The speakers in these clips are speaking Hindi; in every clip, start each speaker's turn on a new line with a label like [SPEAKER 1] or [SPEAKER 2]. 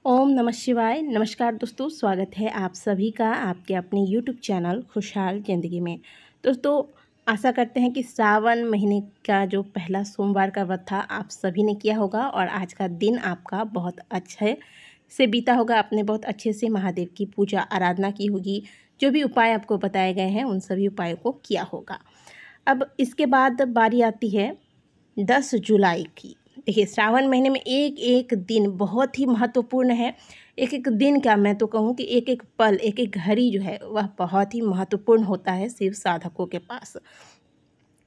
[SPEAKER 1] ओम नमः शिवाय। नमस्कार दोस्तों, स्वागत है आप सभी का आपके अपने यूट्यूब चैनल खुशहाल ज़िंदगी में। दोस्तों, आशा करते हैं कि सावन महीने का जो पहला सोमवार का व्रत था आप सभी ने किया होगा और आज का दिन आपका बहुत अच्छे से बीता होगा। आपने बहुत अच्छे से महादेव की पूजा आराधना की होगी। जो भी उपाय आपको बताए गए हैं उन सभी उपायों को किया होगा। अब इसके बाद बारी आती है 10 जुलाई की। देखिए, श्रावण महीने में एक एक दिन बहुत ही महत्वपूर्ण है। एक एक दिन क्या, मैं तो कहूँ कि एक एक पल, एक एक घड़ी जो है वह बहुत ही महत्वपूर्ण होता है शिव साधकों के पास।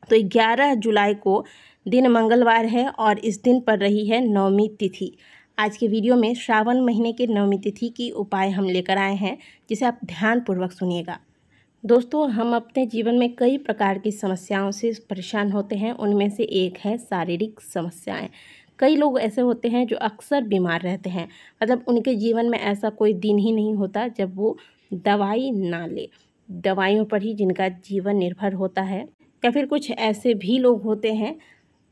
[SPEAKER 1] तो 11 जुलाई को दिन मंगलवार है और इस दिन पर रही है नवमी तिथि। आज के वीडियो में श्रावण महीने के नवमी तिथि की उपाय हम लेकर आए हैं, जिसे आप ध्यानपूर्वक सुनिएगा। दोस्तों, हम अपने जीवन में कई प्रकार की समस्याओं से परेशान होते हैं। उनमें से एक है शारीरिक समस्याएं। कई लोग ऐसे होते हैं जो अक्सर बीमार रहते हैं, मतलब उनके जीवन में ऐसा कोई दिन ही नहीं होता जब वो दवाई ना ले। दवाइयों पर ही जिनका जीवन निर्भर होता है। या फिर कुछ ऐसे भी लोग होते हैं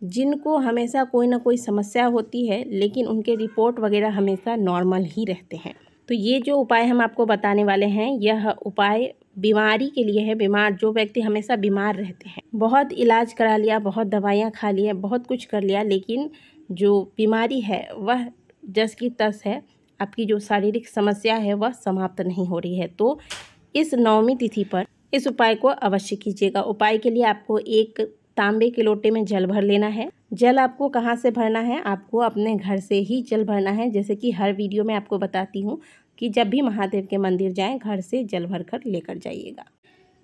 [SPEAKER 1] जिनको हमेशा कोई ना कोई समस्या होती है, लेकिन उनके रिपोर्ट वगैरह हमेशा नॉर्मल ही रहते हैं। तो ये जो उपाय हम आपको बताने वाले हैं, यह उपाय बीमारी के लिए है। जो व्यक्ति हमेशा बीमार रहते हैं, बहुत इलाज करा लिया, बहुत दवाइयाँ खा ली, बहुत कुछ कर लिया, लेकिन जो बीमारी है वह जस की तस है। आपकी जो शारीरिक समस्या है वह समाप्त नहीं हो रही है। तो इस नवमी तिथि पर इस उपाय को अवश्य कीजिएगा। उपाय के लिए आपको एक तांबे के लोटे में जल भर लेना है। जल आपको कहाँ से भरना है? आपको अपने घर से ही जल भरना है। जैसे कि हर वीडियो में आपको बताती हूँ कि जब भी महादेव के मंदिर जाएं, घर से जल भरकर लेकर जाइएगा।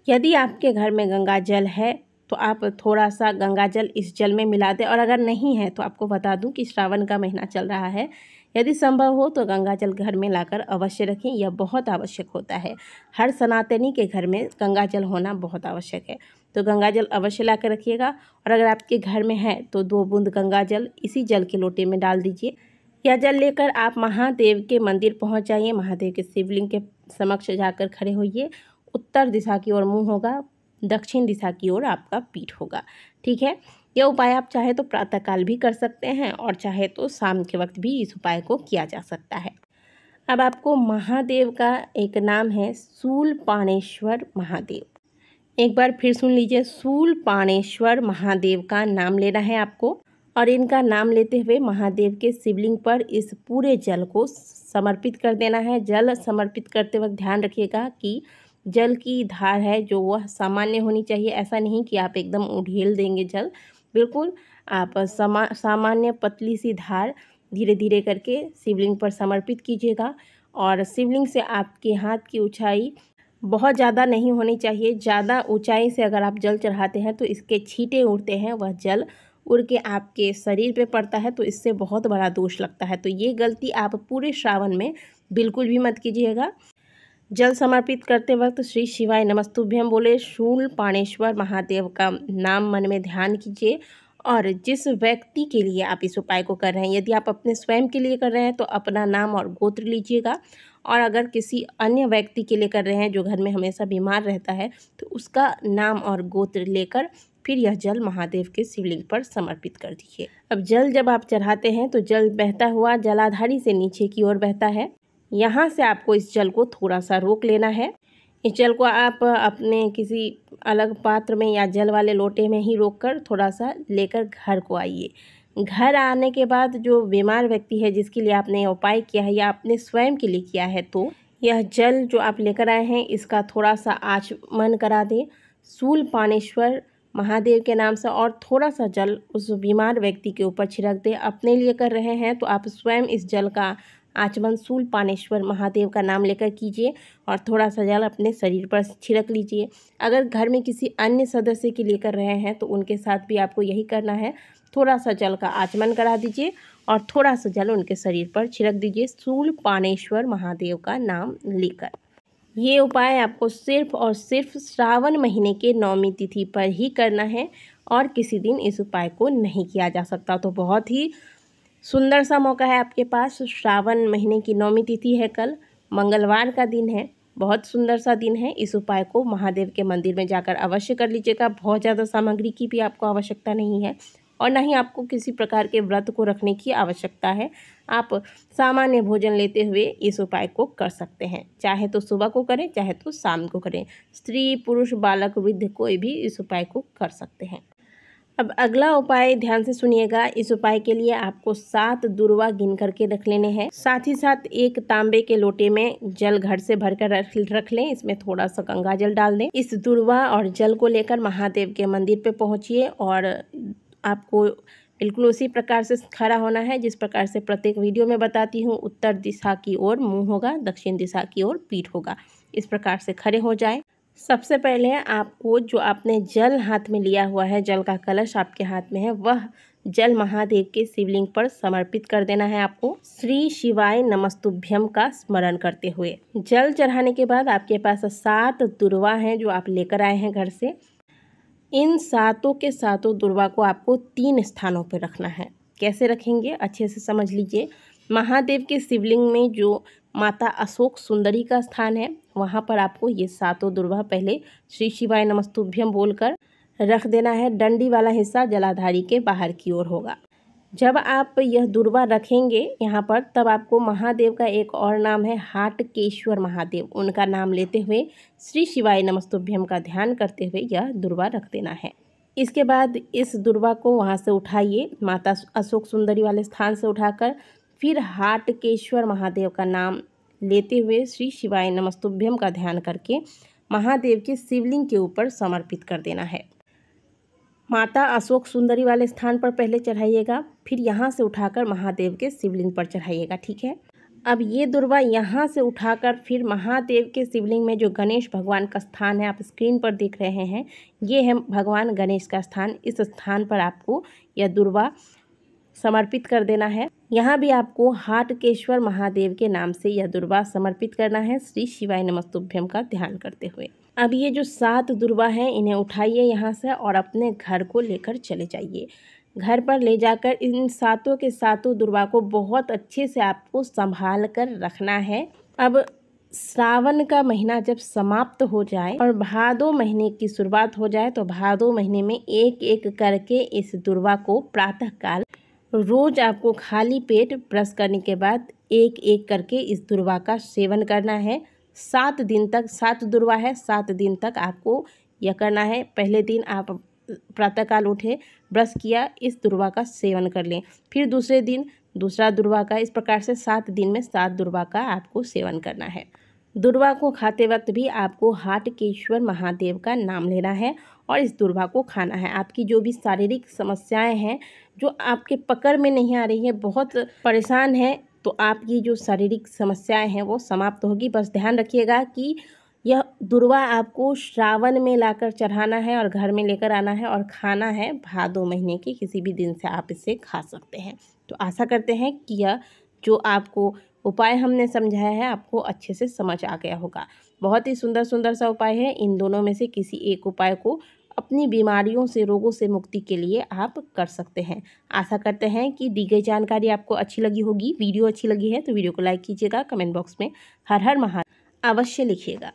[SPEAKER 1] यदि आपके घर में गंगा जल है तो आप थोड़ा सा गंगा जल इस जल में मिला दें, और अगर नहीं है तो आपको बता दूं कि श्रावण का महीना चल रहा है, यदि संभव हो तो गंगा जल घर में लाकर अवश्य रखें। यह बहुत आवश्यक होता है। हर सनातनी के घर में गंगा जल होना बहुत आवश्यक है। तो गंगा जल अवश्य ला कर रखिएगा। और अगर आपके घर में है तो 2 बूंद गंगा जल इसी जल के लोटे में डाल दीजिए। यह जल लेकर आप महादेव के मंदिर पहुंच जाइए। महादेव के शिवलिंग के समक्ष जाकर खड़े होइए। उत्तर दिशा की ओर मुंह होगा, दक्षिण दिशा की ओर आपका पीठ होगा। ठीक है। यह उपाय आप चाहे तो प्रातःकाल भी कर सकते हैं और चाहे तो शाम के वक्त भी इस उपाय को किया जा सकता है। अब आपको महादेव का एक नाम है शूलपाणेश्वर महादेव। एक बार फिर सुन लीजिए, शूलपाणेश्वर महादेव का नाम लेना है आपको। और इनका नाम लेते हुए महादेव के शिवलिंग पर इस पूरे जल को समर्पित कर देना है। जल समर्पित करते वक्त ध्यान रखिएगा कि जल की धार है जो वह सामान्य होनी चाहिए। ऐसा नहीं कि आप एकदम उड़ेल देंगे जल। बिल्कुल आप सामान्य पतली सी धार धीरे धीरे करके शिवलिंग पर समर्पित कीजिएगा। और शिवलिंग से आपके हाथ की ऊंचाई बहुत ज़्यादा नहीं होनी चाहिए। ज़्यादा ऊंचाई से अगर आप जल चढ़ाते हैं तो इसके छींटे उड़ते हैं, वह जल उड़ के आपके शरीर पे पड़ता है, तो इससे बहुत बड़ा दोष लगता है। तो ये गलती आप पूरे श्रावण में बिल्कुल भी मत कीजिएगा। जल समर्पित करते वक्त श्री शिवाय नमस्तुभ्यम बोले, शूलपाणेश्वर महादेव का नाम मन में ध्यान कीजिए। और जिस व्यक्ति के लिए आप इस उपाय को कर रहे हैं, यदि आप अपने स्वयं के लिए कर रहे हैं तो अपना नाम और गोत्र लीजिएगा। और अगर किसी अन्य व्यक्ति के लिए कर रहे हैं जो घर में हमेशा बीमार रहता है, तो उसका नाम और गोत्र लेकर फिर यह जल महादेव के शिवलिंग पर समर्पित कर दीजिए। अब जल जब आप चढ़ाते हैं तो जल बहता हुआ जलाधारी से नीचे की ओर बहता है। यहाँ से आपको इस जल को थोड़ा सा रोक लेना है। इस जल को आप अपने किसी अलग पात्र में या जल वाले लोटे में ही रोककर थोड़ा सा लेकर घर को आइए। घर आने के बाद जो बीमार व्यक्ति है जिसके लिए आपने उपाय किया है या आपने स्वयं के लिए किया है, तो यह जल जो आप लेकर आए हैं इसका थोड़ा सा आचमन करा दें शूलपाणेश्वर महादेव के नाम से, और थोड़ा सा जल उस बीमार व्यक्ति के ऊपर छिड़क दें। अपने लिए कर रहे हैं तो आप स्वयं इस जल का आचमन शूलपाणेश्वर महादेव का नाम लेकर कीजिए और थोड़ा सा जल अपने शरीर पर छिड़क लीजिए। अगर घर में किसी अन्य सदस्य के लिए कर रहे हैं तो उनके साथ भी आपको यही करना है। थोड़ा सा जल का आचमन करा दीजिए और थोड़ा सा जल उनके शरीर पर छिड़क दीजिए शूलपाणेश्वर महादेव का नाम लेकर। ये उपाय आपको सिर्फ और सिर्फ श्रावण महीने के नवमी तिथि पर ही करना है और किसी दिन इस उपाय को नहीं किया जा सकता। तो बहुत ही सुंदर सा मौका है आपके पास। श्रावण महीने की नवमी तिथि है, कल मंगलवार का दिन है, बहुत सुंदर सा दिन है। इस उपाय को महादेव के मंदिर में जाकर अवश्य कर लीजिएगा। बहुत ज़्यादा सामग्री की भी आपको आवश्यकता नहीं है और ना ही आपको किसी प्रकार के व्रत को रखने की आवश्यकता है। आप सामान्य भोजन लेते हुए इस उपाय को कर सकते हैं। चाहे तो सुबह को करें, चाहे तो शाम को करें। स्त्री, पुरुष, बालक, वृद्ध कोई भी इस उपाय को कर सकते हैं। अब अगला उपाय ध्यान से सुनिएगा। इस उपाय के लिए आपको 7 दुर्वा गिन करके रख लेने हैं। साथ ही साथ एक तांबे के लोटे में जल घट से भरकर रख लें। इसमें थोड़ा सा गंगा जल डाल दें। इस दुर्वा और जल को लेकर महादेव के मंदिर पे पहुंचिए और आपको बिल्कुल उसी प्रकार से खड़ा होना है जिस प्रकार से प्रत्येक वीडियो में बताती हूँ। उत्तर दिशा की ओर मुंह होगा, दक्षिण दिशा की ओर पीठ होगा। इस प्रकार से खड़े हो जाए। सबसे पहले आपको जो आपने जल हाथ में लिया हुआ है, जल का कलश आपके हाथ में है, वह जल महादेव के शिवलिंग पर समर्पित कर देना है आपको। श्री शिवाय नमस्तुभ्यम का स्मरण करते हुए जल चढ़ाने के बाद आपके पास 7 दुर्वा हैं जो आप लेकर आए हैं घर से। इन 7 के 7 दुर्वा को आपको 3 स्थानों पर रखना है। कैसे रखेंगे अच्छे से समझ लीजिए। महादेव के शिवलिंग में जो माता अशोक सुंदरी का स्थान है, वहाँ पर आपको ये 7 दुर्वा पहले श्री शिवाय नमस्तुभ्यम बोलकर रख देना है। डंडी वाला हिस्सा जलाधारी के बाहर की ओर होगा। जब आप यह दुर्वा रखेंगे यहाँ पर, तब आपको महादेव का एक और नाम है हाटकेश्वर महादेव, उनका नाम लेते हुए श्री शिवाय नमस्तुभ्यम का ध्यान करते हुए यह दुर्वा रख देना है। इसके बाद इस दुर्वा को वहाँ से उठाइए, माता अशोक सुंदरी वाले स्थान से उठाकर फिर हाटकेश्वर महादेव का नाम लेते हुए श्री शिवाय नमस्तुभ्यम का ध्यान करके महादेव के शिवलिंग के ऊपर समर्पित कर देना है। माता अशोक सुंदरी वाले स्थान पर पहले चढ़ाइएगा, फिर यहाँ से उठाकर महादेव के शिवलिंग पर चढ़ाइएगा, ठीक है। अब ये दुर्वा यहाँ से उठाकर फिर महादेव के शिवलिंग में जो गणेश भगवान का स्थान है, आप स्क्रीन पर देख रहे हैं, ये है भगवान गणेश का स्थान। इस स्थान पर आपको यह दुर्वा समर्पित कर देना है। यहाँ भी आपको हाटकेश्वर महादेव के नाम से यह दुर्वा समर्पित करना है श्री शिवाय नमस्तुभ्यम का ध्यान करते हुए। अब ये जो 7 दुर्वा हैं, इन्हें उठाइए यहाँ से और अपने घर को लेकर चले जाइए। घर पर ले जाकर इन 7 के 7 दुर्वा को बहुत अच्छे से आपको संभाल कर रखना है। अब श्रावण का महीना जब समाप्त हो जाए और भादो महीने की शुरुआत हो जाए, तो भादो महीने में एक एक करके इस दुर्वा को प्रातःकाल रोज आपको खाली पेट ब्रश करने के बाद एक एक करके इस दुर्वा का सेवन करना है। 7 दिन तक, 7 दुर्वा है, 7 दिन तक आपको यह करना है। पहले दिन आप प्रातःकाल उठे, ब्रश किया, इस दुर्वा का सेवन कर लें। फिर दूसरे दिन दूसरा दुर्वा का, इस प्रकार से 7 दिन में 7 दुर्वा का आपको सेवन करना है। दुर्वा को खाते वक्त भी आपको हाटकेश्वर महादेव का नाम लेना है और इस दुर्वा को खाना है। आपकी जो भी शारीरिक समस्याएं हैं जो आपके पकड़ में नहीं आ रही है, बहुत परेशान है, तो आपकी जो शारीरिक समस्याएं हैं वो समाप्त होगी। बस ध्यान रखिएगा कि यह दुर्वा आपको श्रावण में लाकर चढ़ाना है और घर में लेकर आना है और खाना है भादो महीने के किसी भी दिन से आप इसे खा सकते हैं। तो आशा करते हैं कि यह जो आपको उपाय हमने समझाया है आपको अच्छे से समझ आ गया होगा। बहुत ही सुंदर सुंदर सा उपाय है। इन दोनों में से किसी एक उपाय को अपनी बीमारियों से, रोगों से मुक्ति के लिए आप कर सकते हैं। आशा करते हैं कि दी गई जानकारी आपको अच्छी लगी होगी। वीडियो अच्छी लगी है तो वीडियो को लाइक कीजिएगा, कमेंट बॉक्स में हर हर महादेव अवश्य लिखिएगा।